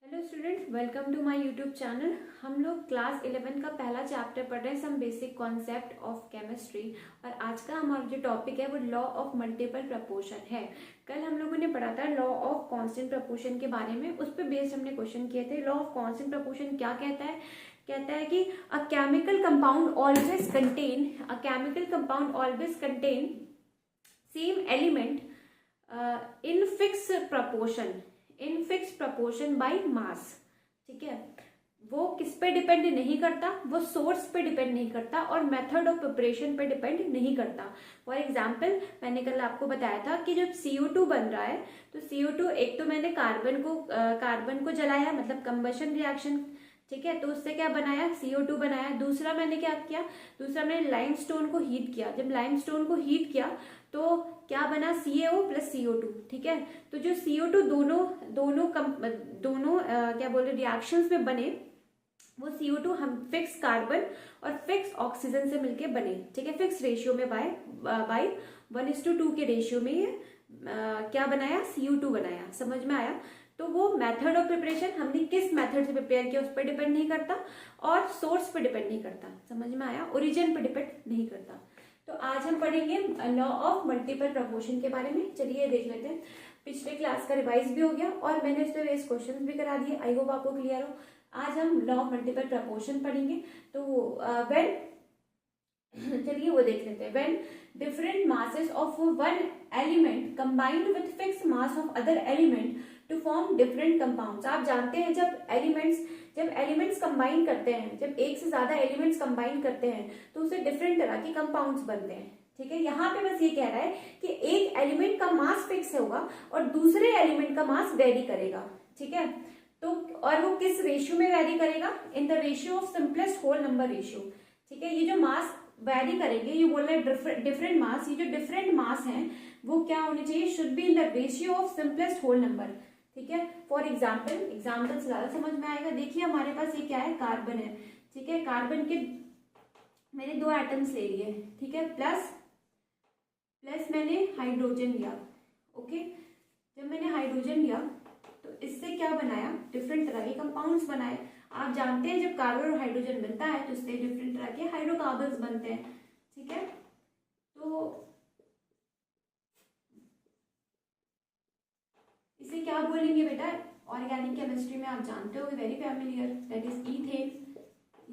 Hello student, welcome to my YouTube channel. हम लोग class 11 का पहला चैप्टर पढ़ रहे हैं, some basic concept of chemistry. और आज का हमारा जो टॉपिक है वो लॉ ऑफ मल्टीपल प्रपोर्शन है। कल हम लोगों ने पढ़ा था लॉ ऑफ कांस्टेंट प्रपोर्शन के बारे में, उस पर बेस्ड हमने क्वेश्चन किए थे। लॉ ऑफ कांस्टेंट प्रपोर्शन क्या कहता है? कहता है कि a chemical compound always contain same element in fix proportion by mass. ठीक है, वो किस पे डिपेंड नहीं करता, वो सोर्स पे डिपेंड नहीं करता और मेथड ऑफ प्रिपरेशन पे डिपेंड नहीं करता। फॉर एग्जाम्पल, मैंने कल आपको बताया था कि जब CO2 बन रहा है तो CO2, एक तो मैंने कार्बन को जलाया, मतलब कंबशन रिएक्शन। ठीक है, तो उससे क्या बनाया? CO2 बनाया। दूसरा मैंने क्या किया? दूसरा मैंने लाइमस्टोन को हीट किया। जब लाइमस्टोन को हीट किया तो क्या बना? CaO plus CO2। ठीक है, तो जो CO2 दोनों क्या बोलते रिएक्शंस में बने, वो CO2 हम फिक्स कार्बन और फिक्स ऑक्सीजन से मिलके बने। ठीक है, फिक्स रेशियो में बाय 1:2 के रेशियो में ये क्या बनाया? CO2 बनाया। समझ में आया? तो वो मेथड ऑफ प्रिपरेशन हमने किस मेथड से प्रिपेयर किया उस पर डिपेंड नहीं करता और सोर्स पे डिपेंड नहीं करता। समझ में आया? ओरिजिन पे डिपेंड नहीं करता। तो आज हम पढ़ेंगे लॉ ऑफ मल्टीपल प्रपोर्शन के बारे में। चलिए देख लेते हैं। पिछले क्लास का रिवाइज भी हो गया और मैंने इस पे क्वेश्चन भी करा दिए। आई होप आपको क्लियर हो। आज हम लॉ ऑफ मल्टीपल प्रपोर्शन पढ़ेंगे। तो व्हेन चलिए वो देख लेते हैं। When different masses of one element combined with fix mass of other element to form different compounds. आप जानते हैं जब एलिमेंट्स कंबाइन करते हैं, जब एक से ज्यादा एलिमेंट्स कंबाइन करते हैं तो उससे डिफरेंट तरह के कंपाउंड्स बनते हैं। ठीक है, यहाँ पे बस ये कह रहा है कि एक एलिमेंट का मास फिक्स होगा और दूसरे एलिमेंट का मास वेरी करेगा। ठीक है, तो और वो किस रेशियो में वेरी करेगा? In the ratio of simplest whole number ratio. ठीक है, ये जो मास वेरी करेंगे, ये बोल रहे हैं डिफरेंट मास। ये जो डिफरेंट मास हैं वो क्या होने चाहिए? Should be in the ratio of simplest whole number. ठीक है, फॉर एग्जाम्पल से ज्यादा समझ में आएगा। देखिए हमारे पास ये क्या है? कार्बन है। ठीक है, कार्बन के मैंने 2 एटम्स ले लिए। ठीक है, प्लस मैंने हाइड्रोजन लिया। ओके, जब मैंने हाइड्रोजन लिया तो इससे क्या बनाया? डिफरेंट तरह के कंपाउंड्स बनाए। आप जानते हैं जब कार्बन और हाइड्रोजन बनता है तो इससे डिफरेंट तरह के हाइड्रोकार्बन्स बनते हैं। ठीक है, तो इसे क्या बोलेंगे बेटा? ऑर्गेनिक केमिस्ट्री में आप जानते हो, very familiar, that is ethane.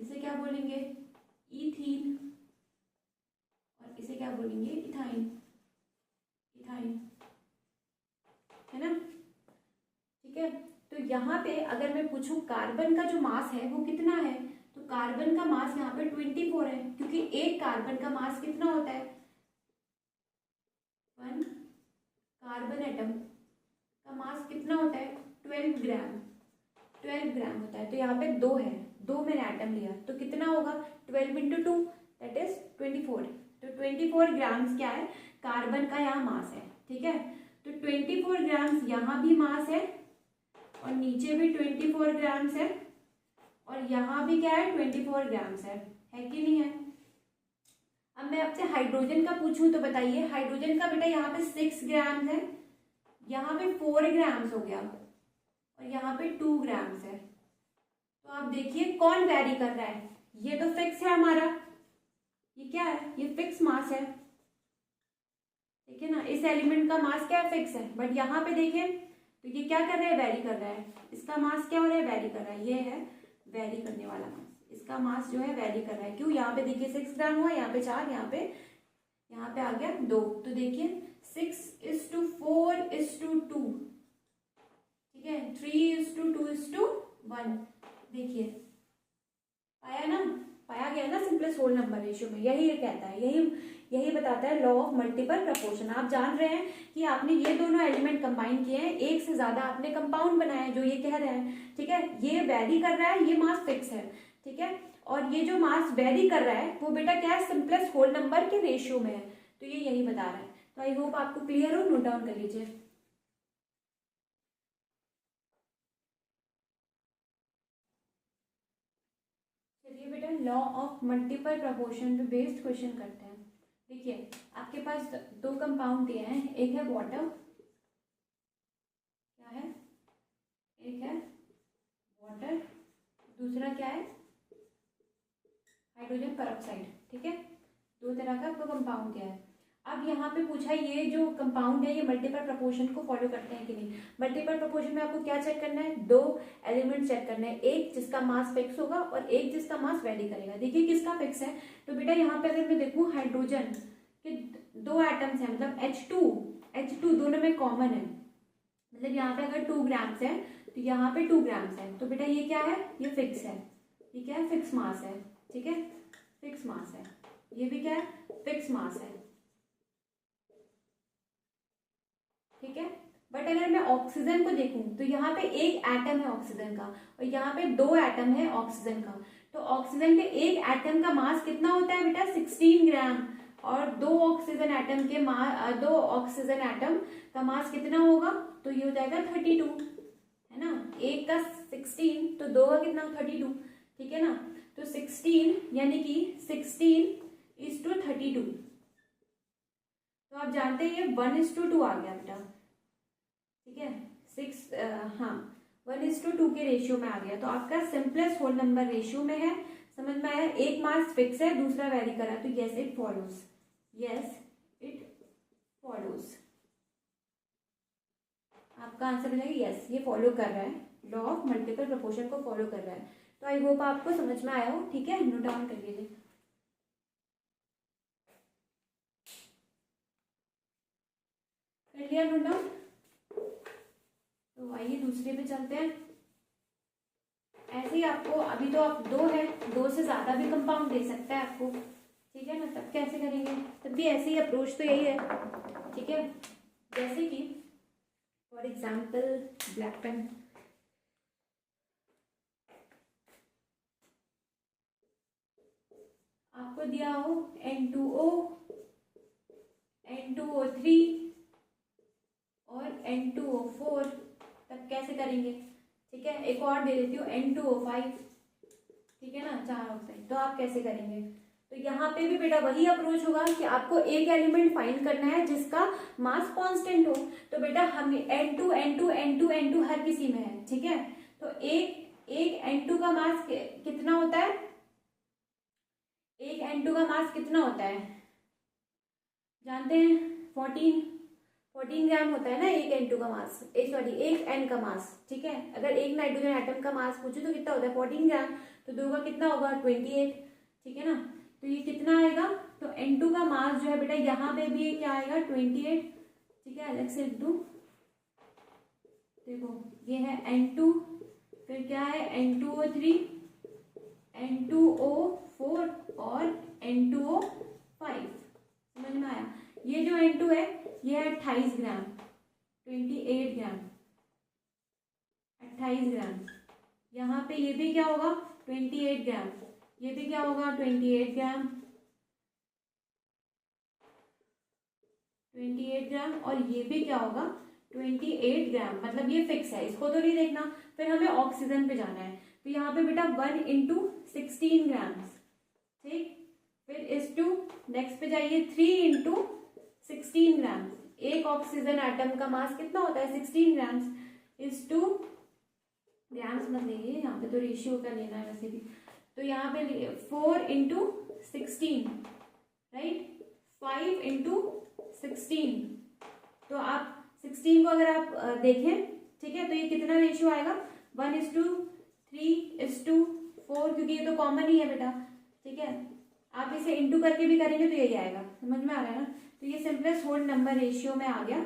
इसे क्या बोलेंगे? ईथीन। और इसे क्या बोलेंगे? इथाइन। है ना? ठीक है, तो यहाँ पे अगर मैं पूछूं कार्बन का जो मास है वो कितना है, तो कार्बन का मास यहाँ पे 24 है, क्योंकि एक कार्बन का मास कितना होता है? 1 कार्बन एटम का मास कितना होता है? 12 ग्राम होता है। तो यहाँ पे 2 है, 2 मैंने एटम लिया तो कितना होगा? 12 × 2 दैट इज 24। तो 24 ग्राम्स क्या है? कार्बन का यहाँ मास है। ठीक है, तो 24 ग्राम्स यहाँ भी मास है और नीचे भी 24 ग्राम्स है और यहाँ भी क्या है? 24 ग्राम्स है कि नहीं है? अब मैं आपसे हाइड्रोजन का पूछूं तो बताइए, हाइड्रोजन का बेटा यहाँ पे 6 ग्राम्स है, यहाँ पे 4 ग्राम्स हो गया और यहाँ पे 2 ग्राम्स है। तो आप देखिए कौन वेरी कर रहा है? ये तो फिक्स है हमारा, ये क्या है? ये फिक्स मास है। ठीक है ना, इस एलिमेंट का मास क्या है? फिक्स है। बट यहाँ पे देखें तो ये क्या कर रहा है? वेरी कर रहा है। इसका मास क्या हो रहा है? वेरी कर रहा है। ये है वेरी करने वाला मास। इसका मास जो है वेरी कर रहा है। क्यों? यहाँ पे देखिए 6 ग्राम हुआ, यहाँ पे 4, यहाँ पे आ गया 2। तो देखिए 6:4:2। ठीक है, 3:2:1। देखिए पाया ना? पाया गया ना सिंपलेस्ट होल नंबर रेशियो में। यही ये कहता है, यही बताता है लॉ ऑफ मल्टीपल प्रपोर्शन। आप जान रहे हैं कि आपने ये दोनों एलिमेंट कंबाइन किए हैं, एक से ज्यादा आपने कंपाउंड बनाया है, जो ये कह रहे हैं। ठीक है, ये वेरी कर रहा है, ये मास फिक्स है। ठीक है, और ये जो मास वेरी कर रहा है वो बेटा क्या है? सिंपलेस्ट होल नंबर के रेशियो में है। तो ये यही बता रहा है। तो आई होप आपको क्लियर हो, नोट डाउन कर लीजिए। चलिए बेटा लॉ ऑफ मल्टीपल प्रपोर्शन पे बेस्ड क्वेश्चन करते हैं। देखिए आपके पास 2 कंपाउंड दिए हैं, एक है वाटर, क्या है? एक है वाटर, दूसरा क्या है हाइड्रोजन परऑक्साइड। ठीक है, दो तरह का आपको कंपाउंड क्या है। अब यहाँ पे पूछा ये जो कंपाउंड है ये मल्टीपल प्रोपोर्शन को फॉलो करते हैं कि नहीं। मल्टीपल प्रोपोर्शन में आपको क्या चेक करना है, दो एलिमेंट चेक करना है, एक जिसका मास फिक्स होगा और एक जिसका मास वेरी करेगा। देखिए किसका फिक्स है, तो बेटा यहाँ पे अगर मैं देखूँ हाइड्रोजन के दो एटम्स हैं, मतलब H2 दोनों में कॉमन है, मतलब यहाँ पे अगर 2 ग्राम्स है तो यहाँ पे 2 ग्राम्स है, तो बेटा ये क्या है, ये फिक्स है, ये क्या है, फिक्स मास है। ठीक है, फिक्स मास है, ये भी क्या है, फिक्स मास है। ठीक है, बट अगर मैं ऑक्सीजन को देखूं तो यहाँ पे एक एटम है ऑक्सीजन का और यहाँ पे 2 एटम है ऑक्सीजन का, तो ऑक्सीजन के एक एटम का मास कितना होता है बेटा 16 ग्राम, और दो ऑक्सीजन एटम का मास कितना होगा, तो ये हो जाएगा 32, है ना। एक का 16 तो दो का कितना 32। ठीक है ना, तो 16 यानी कि 16:32, तो आप जानते हैं ये 1:2 आ गया बेटा। ठीक है, 1:2 के रेशियो में आ गया, तो आपका सिंपलेस्ट होल नंबर रेशियो में है। समझ में आया, एक मास फिक्स है दूसरा वेरी करा, तो yes it follows, yes it follows. आपका आंसर हो जाएगा यस, ये फॉलो कर रहा है, लॉ ऑफ मल्टीपल प्रोपोर्शन को फॉलो कर रहा है। तो आई होप आपको समझ में आया हो। ठीक है, नोट डाउन कर लीजिए। कर लिया नोट डाउन, तो आइए दूसरे पे चलते हैं। ऐसे ही आपको अभी तो आप 2 है, 2 से ज्यादा भी कंपाउंड दे सकता है आपको। ठीक है ना, तब कैसे करेंगे, तब भी ऐसे ही अप्रोच तो यही है। ठीक है, जैसे कि फॉर एग्जाम्पल ब्लैक पेन, आपको दिया हो N2O, N2O3 और N2O4, तब कैसे करेंगे। ठीक है, एक और दे देती हूँ N2O5। ठीक है ना, 4 ऑक्साइड, तो आप कैसे करेंगे, तो यहाँ पे भी बेटा वही अप्रोच होगा कि आपको एक एलिमेंट फाइंड करना है जिसका मास कांस्टेंट हो। तो बेटा हम N2 N2 N2 N2 हर किसी में है। ठीक है, तो एक N2 का मास कितना होता है, एक N2 का मास कितना होता है जानते हैं, 14 ग्राम होता है ना एक N2 का मास, एक N का मास। ठीक है, अगर एक नाइट्रोजन एटम का मास पूछे तो कितना होता है 14 ग्राम, तो 2 का कितना होगा 28। ठीक है ना, तो ये कितना आएगा, तो N2 का मास जो है बेटा यहाँ पे भी क्या आएगा 28। ठीक है, अलग से लिख दूं, देखो ये है N2, फिर क्या है N2O3, N2O4 और N2O5। समझ में आया, ये जो N2 है ये है 28 ग्राम, 28 ग्राम, 28 ग्राम। यहाँ पे ये भी क्या होगा 28 ग्राम, ये भी क्या होगा 28 ग्राम, 28 ग्राम, और ये भी क्या होगा 28 ग्राम, मतलब ये फिक्स है, इसको तो नहीं देखना। फिर हमें ऑक्सीजन पे जाना है, तो यहाँ पे बेटा 1:16 ग्राम। ठीक, फिर इस टू नेक्स्ट पे जाइए 3:16 ग्राम। एक ऑक्सीजन एटम का मास कितना होता है 16 ग्राम्स, इस टू ग्राम्स मत लेंगे, यहाँ पे तो रेशियो का लेना है वैसे भी, तो यहाँ पे 4:16, राइट, 5:16। तो आप 16 को अगर आप देखें, ठीक है, तो ये कितना रेशियो आएगा 1:3:4, क्योंकि ये तो कॉमन ही है बेटा। ठीक है, आप इसे इंटू करके भी करेंगे तो यही आएगा, समझ में आ रहा है ना। तो ये सिंपलेस्ट होल नंबर रेशियो में आ गया,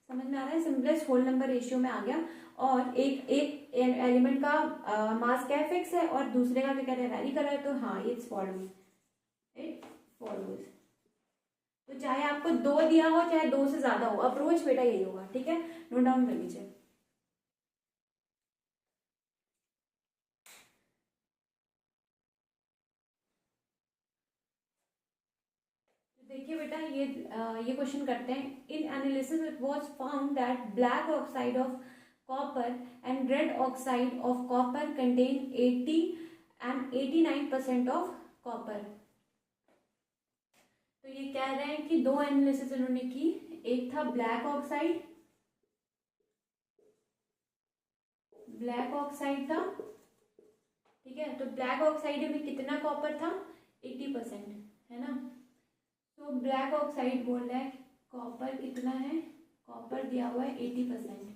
समझ में आ रहा है, सिंपलेस्ट होल नंबर रेशियो में आ गया। और एक एलिमेंट का मास क्या है फिक्स है और दूसरे का क्या कह रहे हैं वैरी कर रहा है, तो हाँ इट्स फॉलोज, इट फॉलोज। तो चाहे आपको 2 दिया हो चाहे 2 से ज्यादा हो, अप्रोच बेटा यही होगा। ठीक है, नोट डाउन कर लीजिए। देखिए बेटा ये क्वेश्चन करते हैं। इन analysis it was found that black oxide of copper and red oxide of copper contain 80 and 89% of copper. तो ये कह रहे हैं कि 2 एनालिसिस इन्होंने की, एक था ब्लैक ऑक्साइड था ठीक है। तो ब्लैक ऑक्साइड में कितना कॉपर था, 80%, है ना। तो ब्लैक ऑक्साइड बोल रहा है कॉपर कितना है, कॉपर दिया हुआ है 80%,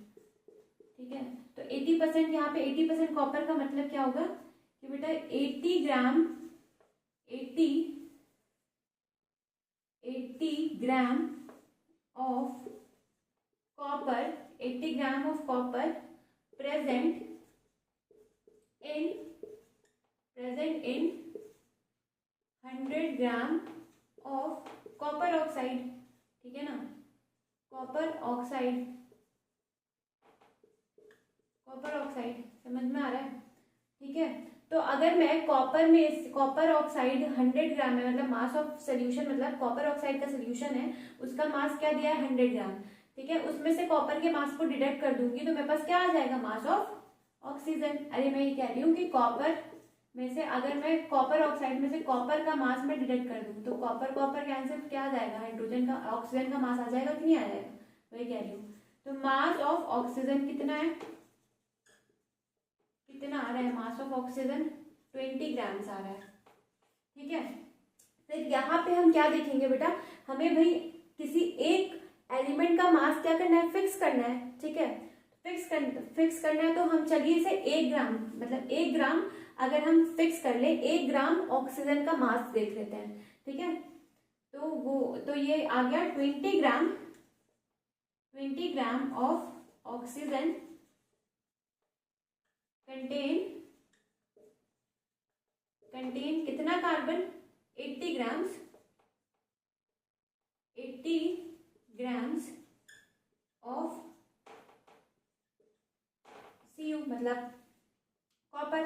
ठीक है। तो 80%, यहाँ पे 80% कॉपर का मतलब क्या होगा कि बेटा 80 ग्राम 80 gram of copper, 80 gram of copper present in 100 gram of copper oxide, ठीक है ना। कॉपर ऑक्साइड समझ में आ रहा है, ठीक है। तो अगर मैं कॉपर ऑक्साइड 100 ग्राम है, मतलब मास ऑफ सोल्यूशन, मतलब कॉपर ऑक्साइड का सोल्यूशन है, उसका मास क्या दिया है 100 ग्राम, ठीक है। उसमें से कॉपर के मास को डिडक्ट कर दूंगी तो मेरे पास क्या आ जाएगा, मास ऑफ ऑक्सीजन। अरे मैं ये कह रही हूँ कि कॉपर में से, अगर मैं कॉपर ऑक्साइड में से कॉपर का मास में डिडक्ट कर दूँ तो कॉपर कैंसिल, क्या आ जाएगा, हाइड्रोजन का, ऑक्सीजन का मास आ जाएगा कि नहीं आ जाएगा, वही कह रही हूँ। तो मास ऑफ ऑक्सीजन कितना है, कितना आ रहा है, मास ऑफ ऑक्सीजन 20 ग्राम्स आ रहा है, ठीक है। फिर यहाँ पे हम क्या देखेंगे बेटा, हमें भाई किसी एक एलिमेंट का मास क्या करना है, फिक्स करना है, ठीक है। फिक्स करना है तो हम चलिए इसे 1 ग्राम, मतलब 1 ग्राम अगर हम फिक्स कर ले, 1 ग्राम ऑक्सीजन का मास देख लेते हैं, ठीक है। तो ये आ गया 20 ग्राम ऑफ ऑक्सीजन कंटेन कितना कार्बन, 80 ग्राम्स ऑफ Cu, मतलब कॉपर।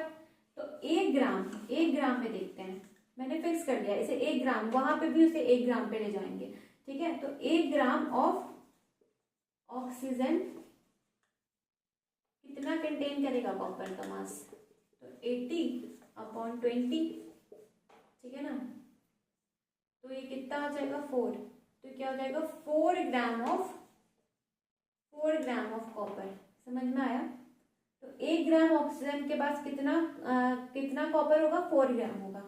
तो 1 ग्राम में देखते हैं, मैंने फिक्स कर लिया इसे 1 ग्राम, वहां पे भी उसे 1 ग्राम पे ले जाएंगे, ठीक है। तो 1 ग्राम ऑफ ऑक्सीजन कितना कंटेन करेगा कॉपर का मास, तो 80/20, ठीक है ना। तो ये कितना आ जाएगा 4, तो क्या हो जाएगा 4 ग्राम ऑफ कॉपर, समझ में आया। तो 1 ग्राम ऑक्सीजन के पास कितना कॉपर होगा, 4 ग्राम होगा,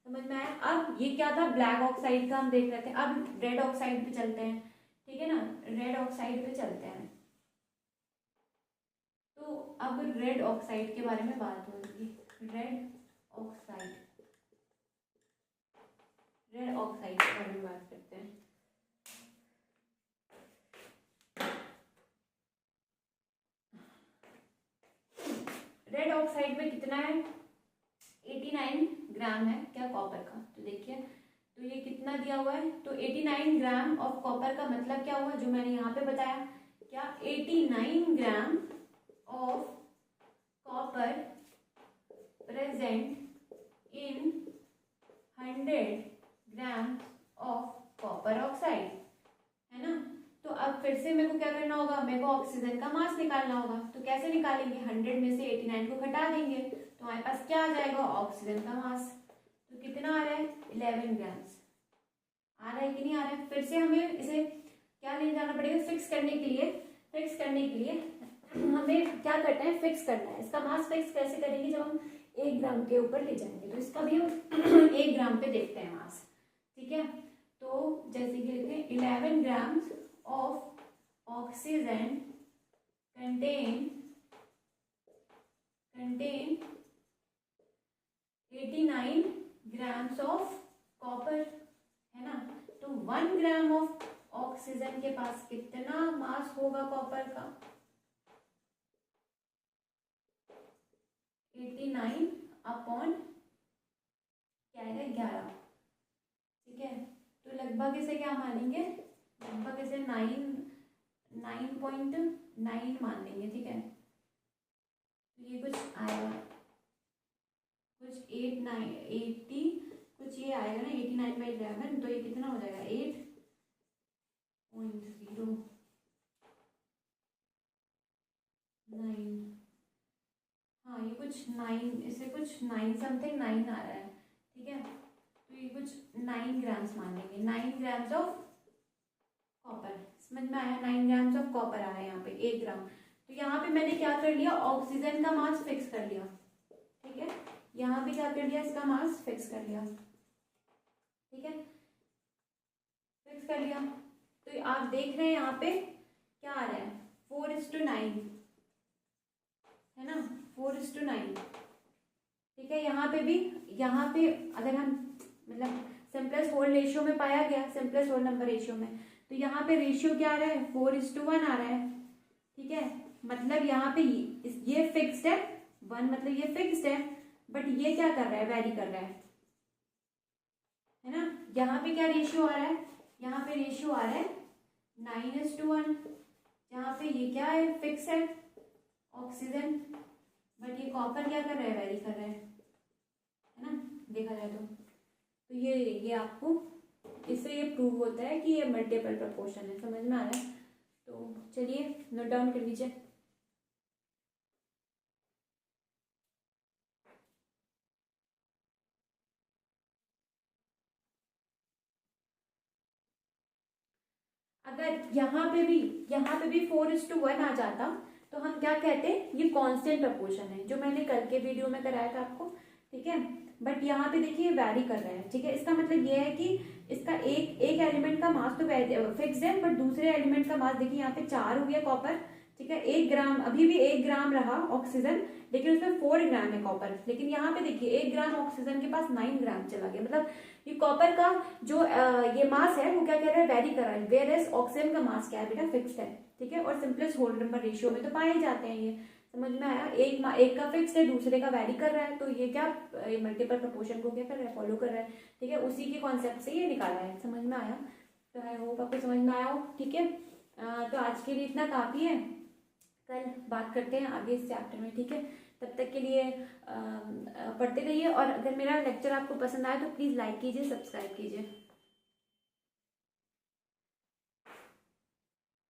समझ में आया। अब ये क्या था, ब्लैक ऑक्साइड का हम देख रहे थे, अब रेड ऑक्साइड पे चलते हैं, ठीक है ना। रेड ऑक्साइड पे चलते हैं, तो अब रेड ऑक्साइड के बारे में बात होगी। रेड ऑक्साइड के बारे में बात करते हैं। रेड ऑक्साइड में कितना है, 89 ग्राम है क्या कॉपर का, तो देखिए, तो ये कितना दिया हुआ है, तो 89 ग्राम ऑफ कॉपर का मतलब क्या हुआ, जो मैंने यहाँ पे बताया, क्या 89 gram of copper present in 100 gram of copper oxide, है ना। तो अब फिर से मेरे को क्या करना होगा, मेरे को ऑक्सीजन का मास निकालना होगा। तो कैसे निकालेंगे, 100 में से 89 को घटा देंगे तो हमारे पास क्या आ जाएगा, ऑक्सीजन का मास। तो कितना आ रहा है, 11 ग्राम्स आ रहा है कि नहीं आ रहा है। फिर से हमें इसे क्या ले जाना पड़ेगा, फिक्स करने के लिए हमें क्या करना है, फिक्स करना है। इसका मास फिक्स कैसे करेंगे, जब हम 1 ग्राम के ऊपर ले जाएंगे। तो इसका भी हम 1 ग्राम पे देखते हैं मास, ठीक है। तो जैसे कि लिखते हैं 11 grams of oxygen contain 89 grams of copper, है ना। तो 1 ग्राम ऑफ ऑक्सीजन के पास कितना मास होगा कॉपर का, 89 अपॉन क्या आएगा 11, ठीक है। तो लगभग इसे क्या मानेंगे, लगभग इसे 9.9 मान लेंगे, ठीक है। तो ये कुछ आएगा, कुछ 80, कुछ ये आएगा ना 89/11, तो ये कितना हो जाएगा 8.09, हाँ ये कुछ 9, इसे कुछ 9 समथिंग 9 आ रहा है, ठीक है। तो ये कुछ 9 ग्राम्स मान लेंगे, 9 ग्राम्स ऑफ कॉपर, समझ में आया। 9 ग्राम्स ऑफ कॉपर आ रहा है यहाँ पे 1 ग्राम। तो यहाँ पे मैंने क्या कर लिया, ऑक्सीजन का मास फिक्स कर लिया, ठीक है। यहाँ भी क्या कर लिया, इसका मास फिक्स कर लिया, ठीक है, फिक्स कर लिया। तो आप देख रहे हैं यहाँ पे क्या आ रहा है, 4:9 है ना, 4:9, ठीक है। यहाँ पे भी, यहाँ पे अगर हम मतलब सिंपलेस्ट होल रेशियो में पाया गया, सिंपलेस्ट होल नंबर रेशियो में, तो यहाँ पे रेशियो क्या आ रहा है, 4:1 आ रहा है, ठीक है। मतलब यहाँ पे ये फिक्स्ड है, 1 मतलब ये फिक्स्ड है, बट ये क्या कर रहा है, वेरी कर रहा है ना। यहाँ पे क्या रेशियो आ रहा है, यहाँ पे रेशियो आ रहा है 9:1, यहाँ पे ये क्या है, फिक्स है ऑक्सीजन, बट ये कॉपर क्या कर रहा है, वेरी कर रहा है ना, देखा जाए तो ये आपको इससे ये प्रूव होता है कि ये मल्टीपल प्रपोर्शन है, समझ में आ रहा है। तो चलिए नोट डाउन कर लीजिए। अगर यहाँ पे भी 4:1 आ जाता तो हम क्या कहते हैं, ये कांस्टेंट प्रपोर्शन है, जो मैंने कल के वीडियो में कराया था आपको, ठीक है। बट यहाँ पे देखिए वैरी कर रहा है, ठीक है। इसका मतलब ये है कि इसका एक एलिमेंट का मास तो फिक्स है, बट दूसरे एलिमेंट का मास देखिए यहाँ पे 4 हो गया कॉपर, ठीक है। 1 ग्राम, अभी भी 1 ग्राम रहा ऑक्सीजन, लेकिन उसमें 4 ग्राम है कॉपर, लेकिन यहाँ पे देखिए 1 ग्राम ऑक्सीजन के पास 9 ग्राम चला गया। मतलब ये कॉपर का जो ये मास है वो क्या कह रहा है, वेरी कर रहा है, वेयर एज ऑक्सीजन का मास क्या है बेटा, फिक्स्ड है, ठीक है। और सिंपलेस्ट होल नंबर रेशियो में तो पाए जाते हैं ये, समझ में आया। एक का फिक्स्ड है, दूसरे का वेरी कर रहा है, तो ये क्या मल्टीपल प्रपोर्शन को क्या कर रहा है, फॉलो कर रहा है, ठीक है। उसी के कॉन्सेप्ट से ये निकाला है, समझ में आया। तो आई होप आपको समझ में आया हो, ठीक है। तो आज के लिए इतना काफी है, कल बात करते हैं आगे इस चैप्टर में, ठीक है। तब तक के लिए पढ़ते रहिए, और अगर मेरा लेक्चर आपको पसंद आए तो प्लीज़ लाइक कीजिए, सब्सक्राइब कीजिए।